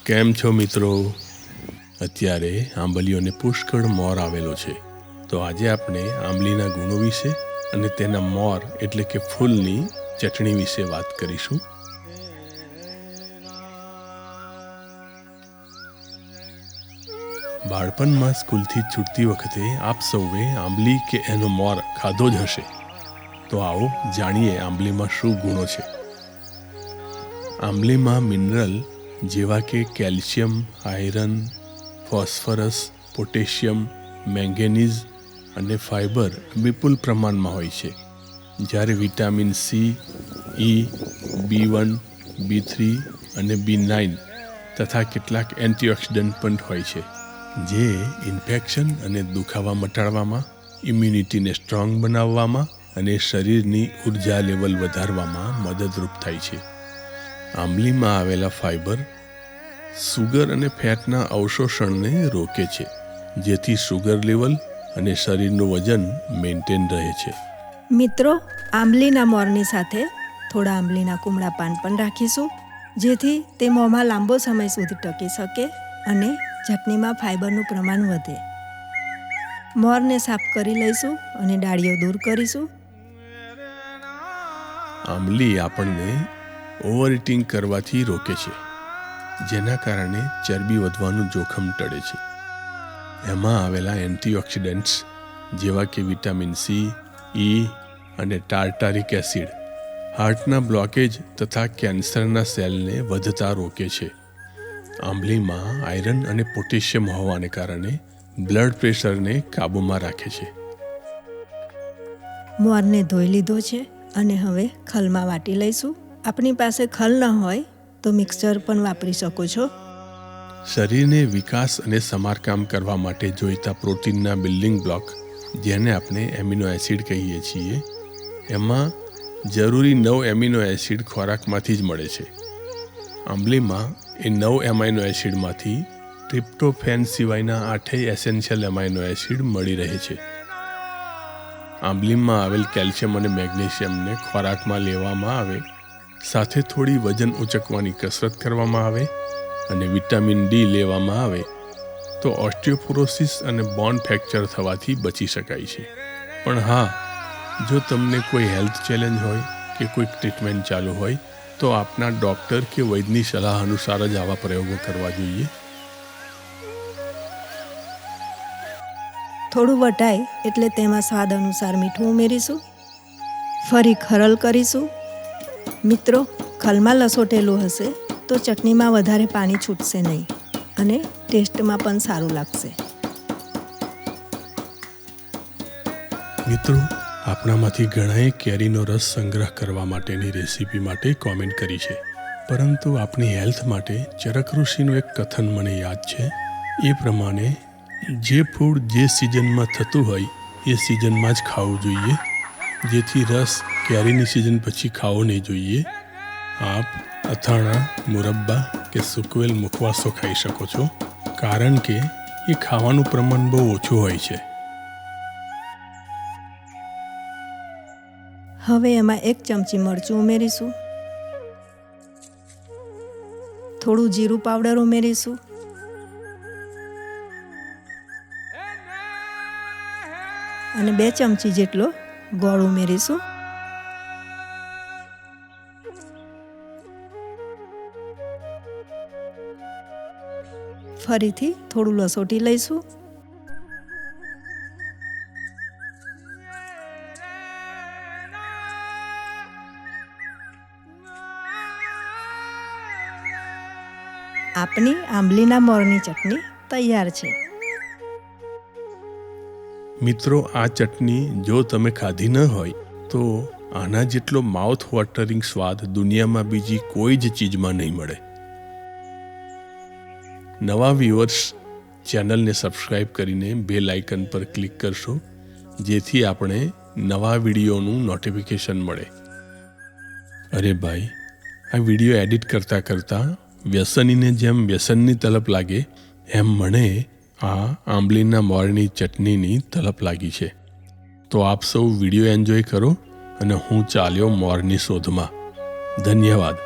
કેમ છો મિત્રો? અત્યારે આંબલીઓને પુષ્કળ મોર આવેલો છે, તો આજે આપણે આંબલીના ગુણો વિશે અને તેના મોર એટલે કે ફૂલની ચટણી વિશે વાત કરીશું. બાળપણમાં સ્કૂલથી છૂટતી વખતે આપ સૌએ આંબલી કે એનો મોર ખાધો જ હશે. તો આવો જાણીએ આંબલીમાં શું ગુણો છે. આંબલીમાં મિનરલ જેવા કે calcium, iron, phosphorus, potassium, manganese અને ફાઇબર વિપુલ પ્રમાણમાં હોય છે, જ્યારે વિટામિન સી, ઈ, B1, B3 અને B9 તથા કેટલાક એન્ટીઓક્સિડન્ટ પણ હોય છે, જે ઇન્ફેક્શન અને દુખાવા મટાડવામાં, ઇમ્યુનિટીને સ્ટ્રોંગ બનાવવામાં અને શરીરની ઉર્જા લેવલ વધારવામાં મદદરૂપ થાય છે. આંબલીમાં આવેલા ફાઇબર સુગર અને ફેટના અવશોષણને રોકે છે, જેથી સુગર લેવલ અને શરીરનું વજન મેન્ટેન રહે છે. મિત્રો, આંબલીના મોરની સાથે થોડા આંબલીના કુમળા પાન પણ રાખીશું, જેથી તે મોંમાં લાંબો સમય સુધી ટકી શકે અને ચટણીમાં ફાઇબરનું પ્રમાણ વધે. મોરને સાફ કરી લઈશું અને ડાળીઓ દૂર કરીશું. આંબલી આપણને ઓવર ઇટિંગ કરવાથી રોકે છે, જેના કારણે ચરબી વધવાનું જોખમ ટળે છે. એમાં આવેલા એન્ટીઓક્સિડન્ટ્સ જેવા કે વિટામિન સી, ઈ અને ટાર્ટારિક એસિડ હાર્ટના બ્લોકેજ તથા કેન્સરના સેલને વધતા રોકે છે. આંબલીમાં આયરન અને પોટેશિયમ હોવાને કારણે બ્લડ પ્રેશરને કાબૂમાં રાખે છે. મોરને ધોઈ લીધો છે અને હવે ખલમાં વાટી લઈશું. આપણી પાસે ખલ ન હોય તો મિક્સર પણ વાપરી શકો છો. શરીરને વિકાસ અને સમારકામ કરવા માટે જોઈતા પ્રોટીનના બિલ્ડિંગ બ્લોક, જેને આપણે એમિનો એસિડ કહીએ છીએ, એમાં જરૂરી 9 એમિનો એસિડ ખોરાકમાંથી જ મળે છે. આંબલીમાં એ 9 એમાઇનો એસિડમાંથી ટ્રિપ્ટોફેન સિવાયના 8 એસેન્શિયલ એમાઇનો એસિડ મળી રહે છે. આંબલીમાં આવેલ કેલ્શિયમ અને મેગ્નેશિયમને ખોરાકમાં લેવામાં આવે, સાથે થોડી વજન ઉચકવાની કસરત કરવામાં આવે અને વિટામિન ડી લેવામાં આવે તો ઓસ્ટિયોપોરોસિસ અને બોન ફ્રેક્ચર થવાથી બચી શકાય છે. પણ હા, જો તમને કોઈ હેલ્થ ચેલેન્જ હોય કે કોઈક ટ્રીટમેન્ટ ચાલુ હોય તો આપના ડૉક્ટર કે વૈદ્યની સલાહ અનુસાર જ આવા પ્રયોગો કરવા જોઈએ. થોડું વટાય એટલે તેમાં સ્વાદ અનુસાર મીઠું ઉમેરીશું. ફરી ખરલ કરીશું. મિત્રો, ખલમાં લસોટેલું હશે તો ચટણીમાં વધારે પાણી છૂટશે નહીં અને ટેસ્ટમાં પણ સારું લાગશે. મિત્રો, આપણામાંથી ઘણાએ કેરીનો રસ સંગ્રહ કરવા માટેની રેસીપી માટે કોમેન્ટ કરી છે, પરંતુ આપણી હેલ્થ માટે ચરક ઋષિનું એક કથન મને યાદ છે. એ પ્રમાણે જે ફૂડ જે સિઝનમાં થતું હોય એ સિઝનમાં જ ખાવું જોઈએ, જેથી રસ કેરીની સિઝન પછી ખાવો નહીં જોઈએ. આપ અથાણા, મુરબ્બા કે સૂકવેલ મુખવાસો ખાઈ શકો છો, કારણ કે એ ખાવાનું પ્રમાણ બહુ ઓછું હોય છે. હવે એમાં 1 ચમચી મરચું ઉમેરીશું. થોડું જીરું પાવડર ઉમેરીશું. અને 2 ચમચી જેટલો ગોળ ઉમેરીશું. ફરીથી થોડું લસોટી લઈશું. આપણી આંબલીના મોરની ચટણી તૈયાર છે. મિત્રો, આ ચટણી જો તમે ખાધી ન હોય તો આના જેટલો માઉથ વોટરિંગ સ્વાદ દુનિયામાં બીજી કોઈ જ ચીજમાં નહીં મળે. નવા વ્યુઅર્સ ચેનલને સબસ્ક્રાઈબ કરીને બેલ આઇકન પર ક્લિક કરશો, જેથી આપણે નવા વિડીયોનું નોટિફિકેશન મળે. અરે ભાઈ, આ વિડીયો એડિટ કરતાં કરતાં વ્યસનીને જેમ વ્યસનની તલપ લાગે એમ મને આ આંબલીના મોરની ચટણીની તલપ લાગી છે. તો આપ સૌ વિડીયો એન્જોય કરો અને હું ચાલ્યો મોરની શોધમાં. ધન્યવાદ.